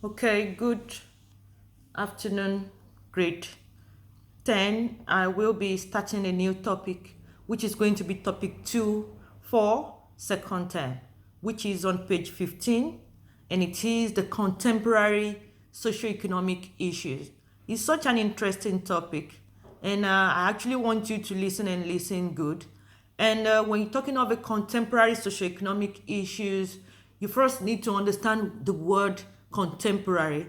Okay, good afternoon, grade 10. I will be starting a new topic, which is going to be topic 2 for second term, which is on page 15, and it is the contemporary socioeconomic issues. It's such an interesting topic, and I actually want you to listen and listen good. And when you're talking of a contemporary socioeconomic issues, you first need to understand the word contemporary.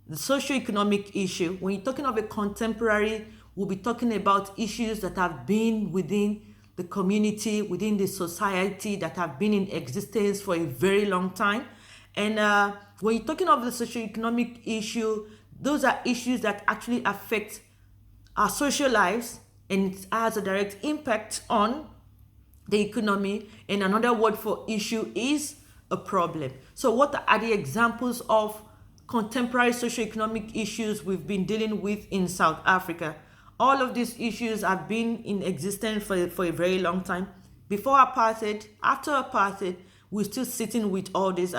The socio-economic issue, when you're talking of a contemporary, we'll be talking about issues that have been within the community, within the society, that have been in existence for a very long time. And when you're talking of the socio-economic issue, those are issues that actually affect our social lives, and it has a direct impact on the economy. And another word for issue is a problem. So what are the examples of contemporary socioeconomic issues we've been dealing with in South Africa? All of these issues have been in existence for a very long time. Before apartheid, after apartheid, we're still sitting with all these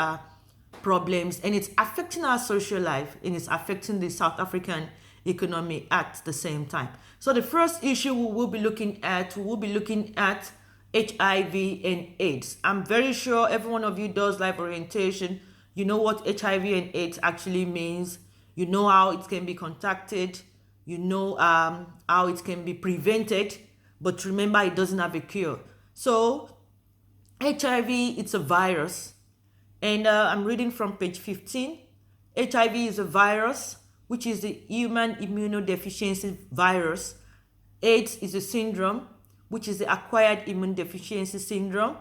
problems, and it's affecting our social life, and it's affecting the South African economy at the same time. So the first issue we will be looking at HIV and AIDS. I'm very sure every one of you does life orientation. You know what HIV and AIDS actually means. You know how it can be contacted. You know how it can be prevented. But remember, it doesn't have a cure. So HIV, it's a virus. And I'm reading from page 15. HIV is a virus, which is the human immunodeficiency virus. AIDS is a syndrome, which is the acquired immune deficiency syndrome.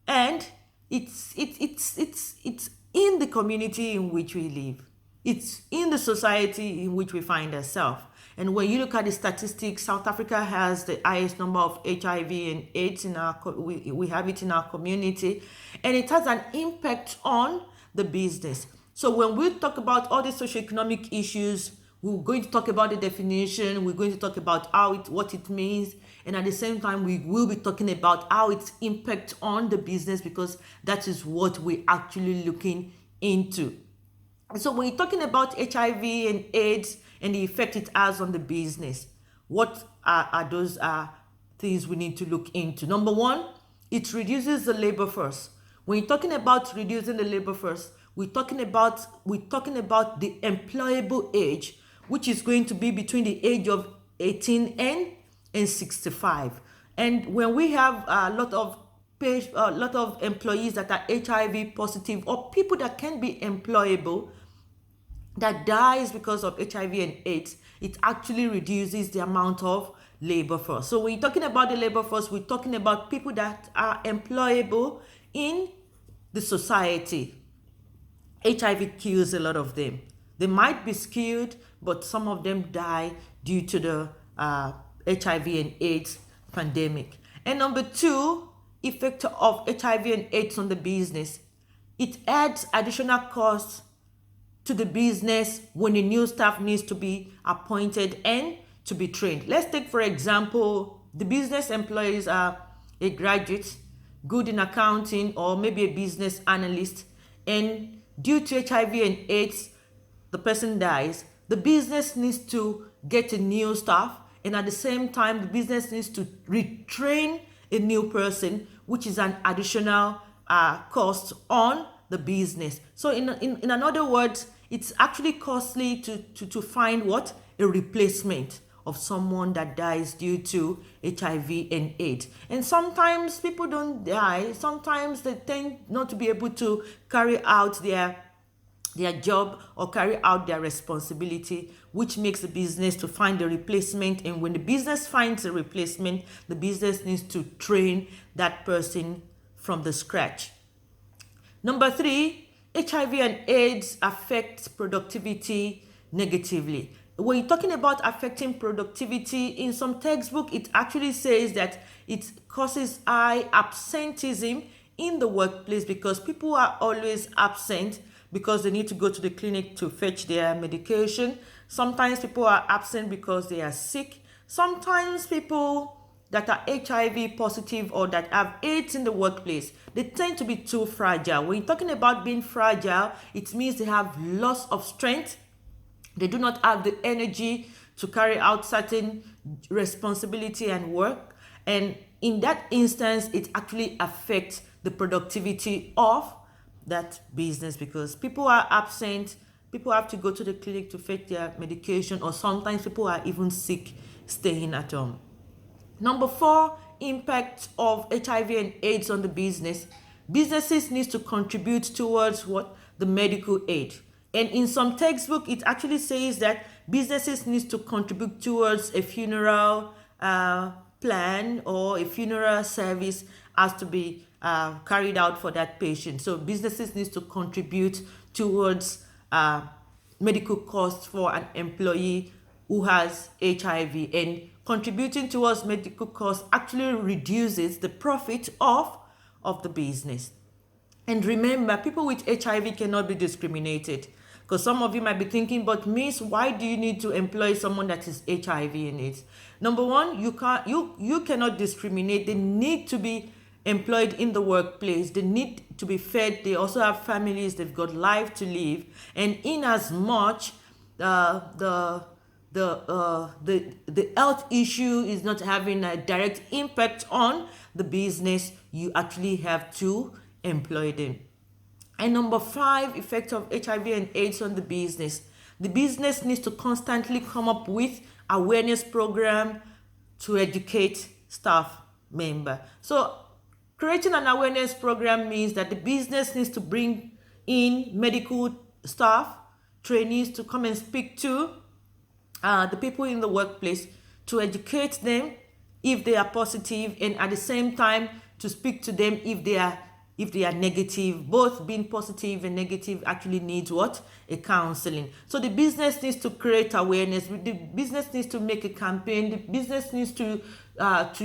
And it's in the community in which we live. It's in the society in which we find ourselves. And when you look at the statistics, South Africa has the highest number of HIV and AIDS in our we have it in our community, and it has an impact on the business. So when we talk about all the socioeconomic issues, we're going to talk about the definition, we're going to talk about what it means, and at the same time we will be talking about how its impact on the business, because that is what we're actually looking into. So when you're talking about HIV and AIDS and the effect it has on the business, what are those things we need to look into? Number one, it reduces the labor force. When you're talking about reducing the labor force, we're talking about the employable age, which is going to be between the age of 18 and 65. And when we have a lot of employees that are HIV positive, or people that can be employable, that dies because of HIV and AIDS, it actually reduces the amount of labor force. So when you're talking about the labor force, we're talking about people that are employable in the society. HIV kills a lot of them. They might be skilled, but some of them die due to the HIV and AIDS pandemic. And number two, effect of HIV and AIDS on the business. It adds additional costs to the business when a new staff needs to be appointed and to be trained. Let's take, for example, the business employees are a graduate, good in accounting, or maybe a business analyst, and due to HIV and AIDS, the person dies. The business needs to get a new staff, and at the same time, the business needs to retrain a new person, which is an additional cost on the business. So in other words, it's actually costly to find what? A replacement of someone that dies due to HIV and AIDS. And sometimes people don't die. Sometimes they tend not to be able to carry out their job or carry out their responsibility, which makes the business to find a replacement. And when the business finds a replacement, the business needs to train that person from the scratch. Number three, HIV and AIDS affects productivity negatively. When you're talking about affecting productivity, in some textbook, it actually says that it causes high absenteeism in the workplace, because people are always absent because they need to go to the clinic to fetch their medication. Sometimes people are absent because they are sick. Sometimes people that are HIV positive or that have AIDS in the workplace, they tend to be too fragile. When you're talking about being fragile, it means they have loss of strength. They do not have the energy to carry out certain responsibility and work. And in that instance, it actually affects the productivity of that business because people are absent. People have to go to the clinic to fetch their medication, or sometimes people are even sick staying at home. Number 4, impact of HIV and AIDS on the business. Businesses need to contribute towards what? The medical aid. And in some textbook, it actually says that businesses need to contribute towards a funeral plan, or a funeral service has to be carried out for that patient. So businesses need to contribute towards medical costs for an employee who has HIV, and contributing towards medical costs actually reduces the profit of the business. And remember, people with HIV cannot be discriminated, because some of you might be thinking, but Miss, why do you need to employ someone that is HIV in it? Number one, you cannot discriminate. They need to be employed in the workplace. They need to be fed. They also have families. They've got life to live. And in as much the health issue is not having a direct impact on the business, you actually have to employ them. And number 5, effect of HIV and AIDS on the business. The business needs to constantly come up with awareness program to educate staff member. So creating an awareness program means that the business needs to bring in medical staff, trainees to come and speak to the people in the workplace, to educate them if they are positive, and at the same time to speak to them if they are negative. Both being positive and negative actually needs what? A counseling. So the business needs to create awareness. The business needs to make a campaign. The business needs to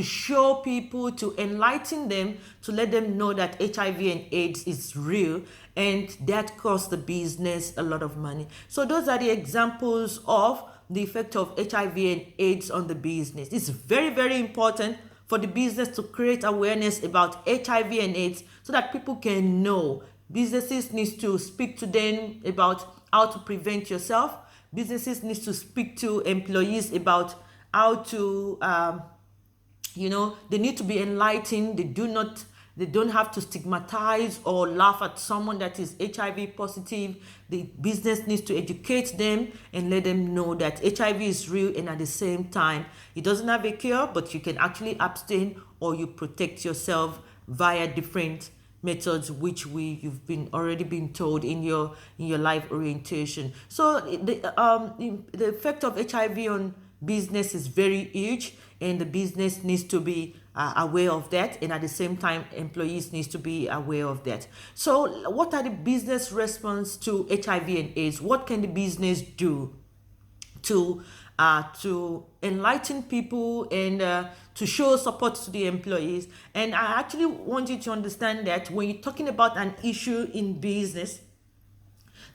show people, to enlighten them, to let them know that HIV and AIDS is real, and that costs the business a lot of money. So those are the examples of the effect of HIV and AIDS on the business. It's very, very important for the business to create awareness about HIV and AIDS so that people can know. Businesses need to speak to them about how to prevent yourself. Businesses need to speak to employees about how to, they need to be enlightened. They don't have to stigmatize or laugh at someone that is HIV positive. The business needs to educate them and let them know that HIV is real, and at the same time, it doesn't have a cure, but you can actually abstain or you protect yourself via different methods which you've already been told in your life orientation. So the effect of HIV on business is very huge, and the business needs to be aware of that, and at the same time employees needs to be aware of that. So what are the business response to HIV and AIDS? What can the business do to enlighten people and to show support to the employees? And I actually want you to understand that when you're talking about an issue in business,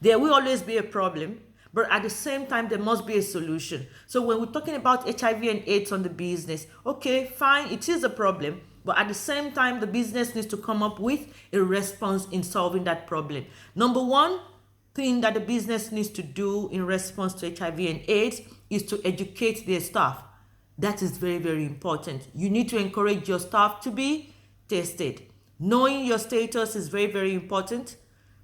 there will always be a problem, but at the same time, there must be a solution. So when we're talking about HIV and AIDS on the business, okay, fine, it is a problem, but at the same time, the business needs to come up with a response in solving that problem. Number one thing that the business needs to do in response to HIV and AIDS is to educate their staff. That is very, very important. You need to encourage your staff to be tested. Knowing your status is very, very important,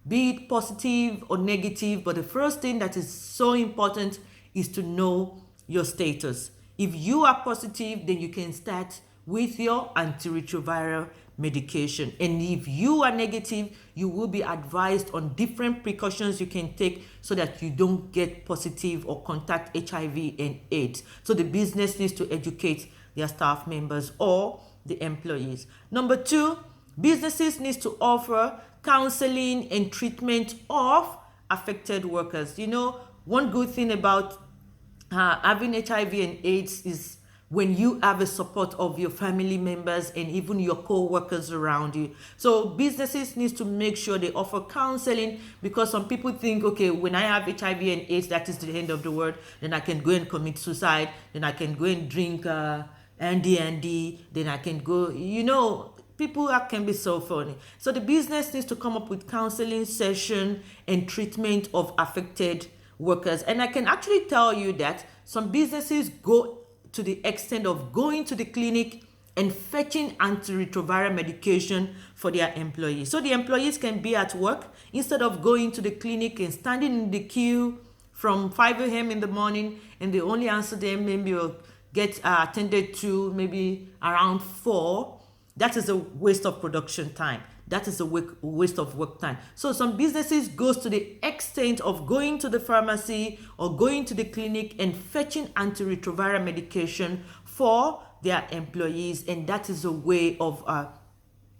be it positive or negative, but the first thing that is so important is to know your status. If you are positive, then you can start with your antiretroviral medication. And if you are negative, you will be advised on different precautions you can take so that you don't get positive or contact HIV and AIDS. So the business needs to educate their staff members or the employees. Number 2, businesses need to offer counseling and treatment of affected workers. One good thing about having HIV and AIDS is when you have a support of your family members and even your co-workers around you. So businesses need to make sure they offer counseling, because some people think, okay, when I have HIV and AIDS, that is the end of the world. Then I can go and commit suicide. Then I can go and drink ND, then I can go, people can be so funny. So the business needs to come up with counseling session and treatment of affected workers. And I can actually tell you that some businesses go to the extent of going to the clinic and fetching antiretroviral medication for their employees. So the employees can be at work instead of going to the clinic and standing in the queue from 5 a.m. in the morning, and they only answer them maybe or get attended to maybe around 4. That is a waste of production time. That is a waste of work time. So some businesses goes to the extent of going to the pharmacy or going to the clinic and fetching antiretroviral medication for their employees, and that is a way of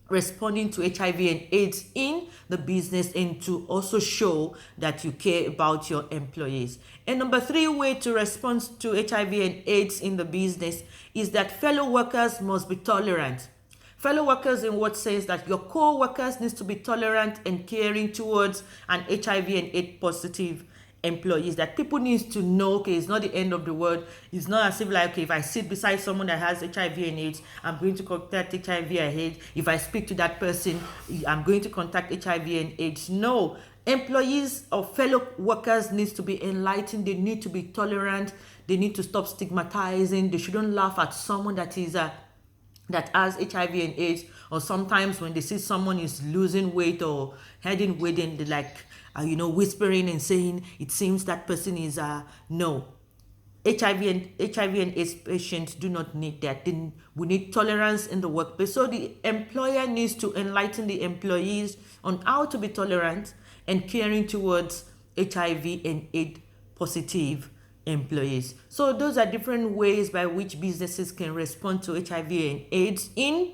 responding to HIV and AIDS in the business, and to also show that you care about your employees. And number 3 way to respond to HIV and AIDS in the business is that fellow workers must be tolerant. Fellow workers in what sense? That your co-workers needs to be tolerant and caring towards an HIV and AIDS positive employees. That people needs to know, okay, it's not the end of the world. It's not as if like, okay, if I sit beside someone that has HIV and AIDS, I'm going to contact HIV and AIDS. If I speak to that person, I'm going to contact HIV and AIDS. No, employees or fellow workers needs to be enlightened. They need to be tolerant. They need to stop stigmatizing. They shouldn't laugh at someone that is that has HIV and AIDS, or sometimes when they see someone is losing weight or heading weight, and they like whispering and saying it seems that person is no. HIV and AIDS patients do not need that. We need tolerance in the workplace. So the employer needs to enlighten the employees on how to be tolerant and caring towards HIV and AIDS positive employees. So those are different ways by which businesses can respond to HIV and AIDS in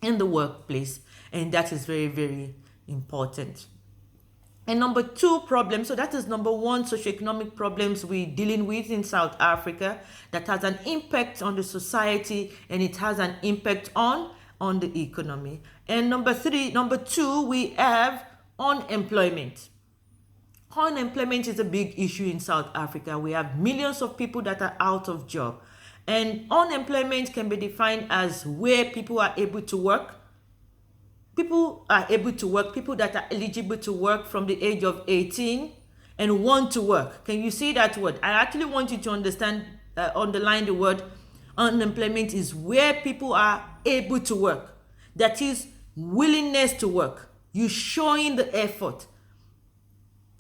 the workplace, and that is very, very important. And number 2 problem, so that is number 1 socioeconomic problems we're dealing with in South Africa that has an impact on the society, and it has an impact on the economy. And number 2, we have unemployment. Unemployment is a big issue in South Africa. We have millions of people that are out of job. And unemployment can be defined as where people are able to work. People are able to work, people that are eligible to work from the age of 18 and want to work. Can you see that word? I actually want you to underline the word unemployment is where people are able to work. That is willingness to work. You showing the effort.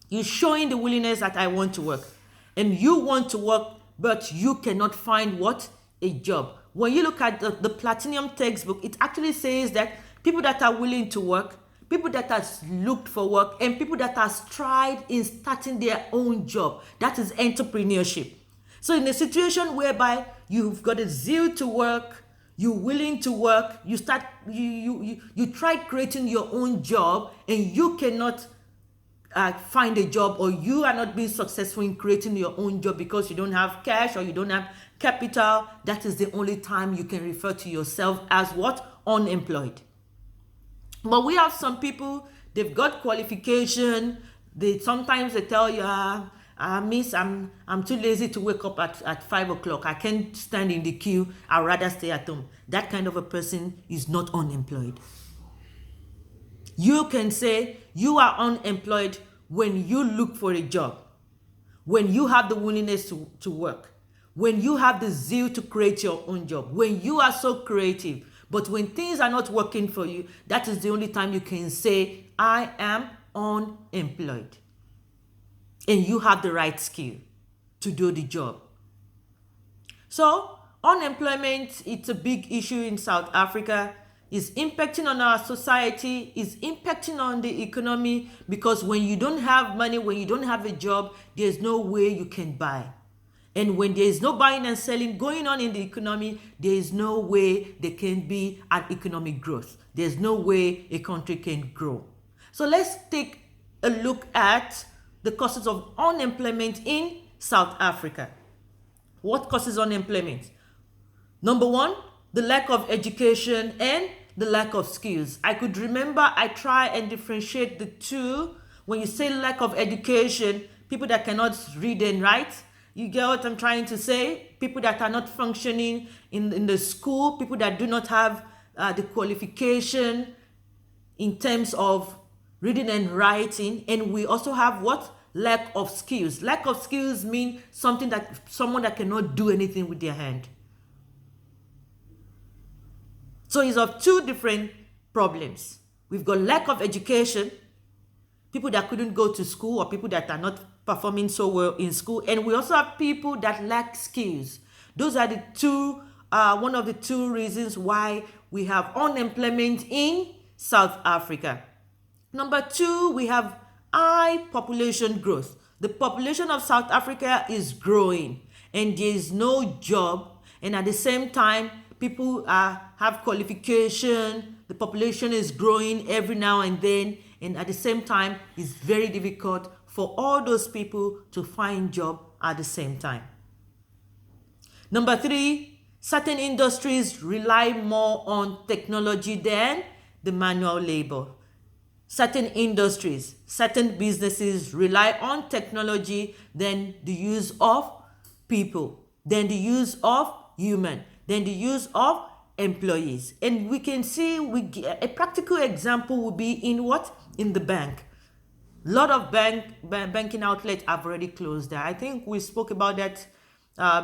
You're showing the willingness that I want to work. And you want to work, but you cannot find what? A job. When you look at the Platinum textbook, it actually says that people that are willing to work, people that have looked for work, and people that have tried in starting their own job. That is entrepreneurship. So in a situation whereby you've got a zeal to work, you're willing to work, you try creating your own job, and you cannot find a job, or you are not being successful in creating your own job because you don't have cash or you don't have capital, that is the only time you can refer to yourself as what? Unemployed. But we have some people, they've got qualification, sometimes they tell you, miss, I'm too lazy to wake up at 5 o'clock. I can't stand in the queue. I'd rather stay at home. That kind of a person is not unemployed. You can say you are unemployed when you look for a job, when you have the willingness to work, when you have the zeal to create your own job, when you are so creative. But when things are not working for you, that is the only time you can say, I am unemployed. And you have the right skill to do the job. So, unemployment, it's a big issue in South Africa. It's impacting on our society, it's impacting on the economy, because when you don't have money, when you don't have a job, there's no way you can buy. And when there is no buying and selling going on in the economy, there is no way there can be an economic growth. There's no way a country can grow. So let's take a look at the causes of unemployment in South Africa. What causes unemployment? Number 1, the lack of education and the lack of skills. I could remember I try and differentiate the two. When you say lack of education, people that cannot read and write, You get what I'm trying to say? People that are not functioning in the school, people that do not have the qualification in terms of reading and writing. And we also have what? Lack of skills. Lack of skills mean someone that cannot do anything with their hand. So it's of two different problems. We've got lack of education, people that couldn't go to school, or people that are not performing so well in school. And we also have people that lack skills. Those are the two, one of the two reasons why we have unemployment in South Africa. Number two, we have high population growth. The population of South Africa is growing and there is no job. And at the same time, people have qualification. The population is growing every now and then. And at the same time, it's very difficult for all those people to find job at the same time. Number three, certain industries rely more on technology than the manual labor. Certain industries, certain businesses rely on technology than the use of people, than the use of human, than the use of employees. And we can see a practical example would be in what? In the bank. A lot of banking outlets have already closed there. I think we spoke about that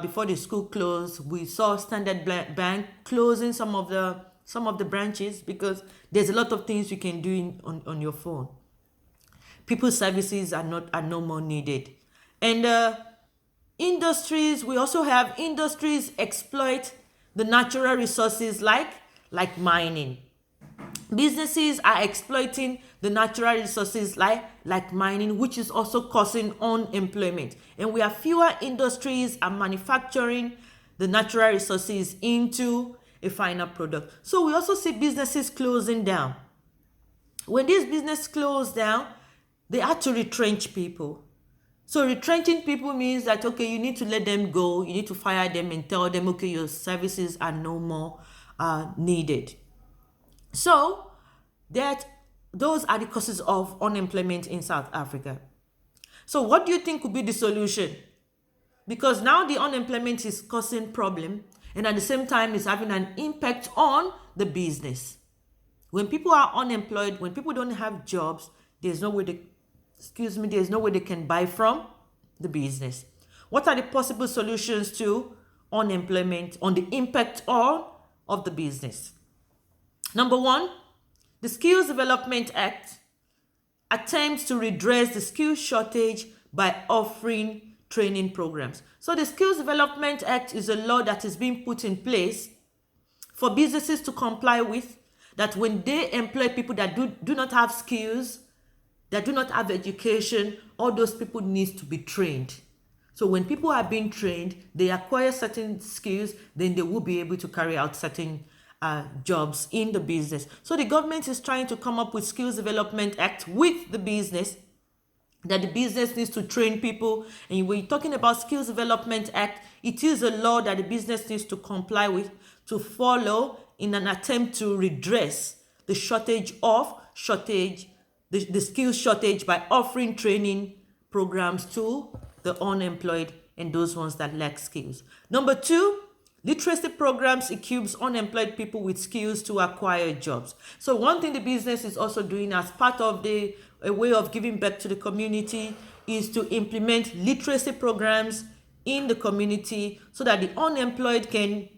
before the school closed. We saw Standard Bank closing some of the branches because there's a lot of things you can do on your phone. People's services are no more needed. And industries, we also have industries exploit the natural resources like mining. Businesses are exploiting the natural resources like mining, which is also causing unemployment. And we have fewer industries are manufacturing the natural resources into a final product. So we also see businesses closing down. When these businesses close down, they had to retrench people. So retrenching people means that, okay, you need to let them go, you need to fire them and tell them, okay, your services are no more needed. So those are the causes of unemployment in South Africa. So what do you think could be the solution? Because now the unemployment is causing problem, and at the same time it's having an impact on the business. When people are unemployed, when people don't have jobs, there's no way they can buy from the business. What are the possible solutions to unemployment, on the impact of the business? Number one, the Skills Development Act attempts to redress the skills shortage by offering training programs. So the Skills Development Act is a law that is being put in place for businesses to comply with, that when they employ people that do not have skills, that do not have education, all those people need to be trained. So when people are being trained, they acquire certain skills, then they will be able to carry out certain jobs in the business. So the government is trying to come up with Skills Development Act with the business, that the business needs to train people. And when you're talking about Skills Development Act, it is a law that the business needs to comply with, to follow in an attempt to redress the the skills shortage by offering training programs to the unemployed and those ones that lack skills. Number two, literacy programs equips unemployed people with skills to acquire jobs. So one thing the business is also doing as part of a way of giving back to the community is to implement literacy programs in the community so that the unemployed can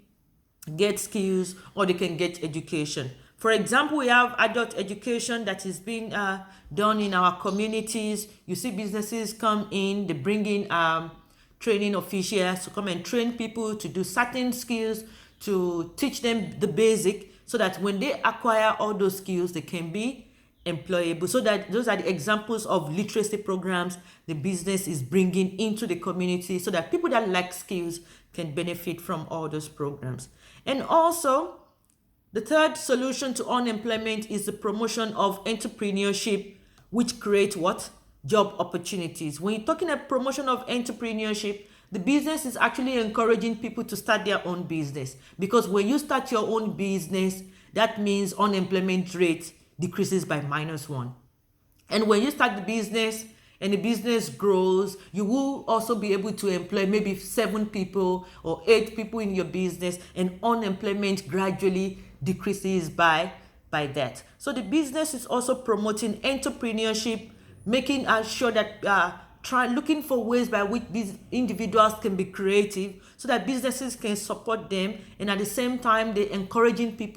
get skills or they can get education. For example, we have adult education that is being done in our communities. You see businesses come in, they bring in training officials to come and train people to do certain skills, to teach them the basic, so that when they acquire all those skills, they can be employable. So that those are the examples of literacy programs the business is bringing into the community, so that people that lack skills can benefit from all those programs. And also, the third solution to unemployment is the promotion of entrepreneurship, which creates what? Job opportunities. When you're talking about promotion of entrepreneurship, the business is actually encouraging people to start their own business. Because when you start your own business, that means unemployment rate decreases by -1. And when you start the business and the business grows, you will also be able to employ maybe 7 people or 8 people in your business, and unemployment gradually decreases by that. So the business is also promoting entrepreneurship, making sure that looking for ways by which these individuals can be creative so that businesses can support them, and at the same time they encouraging people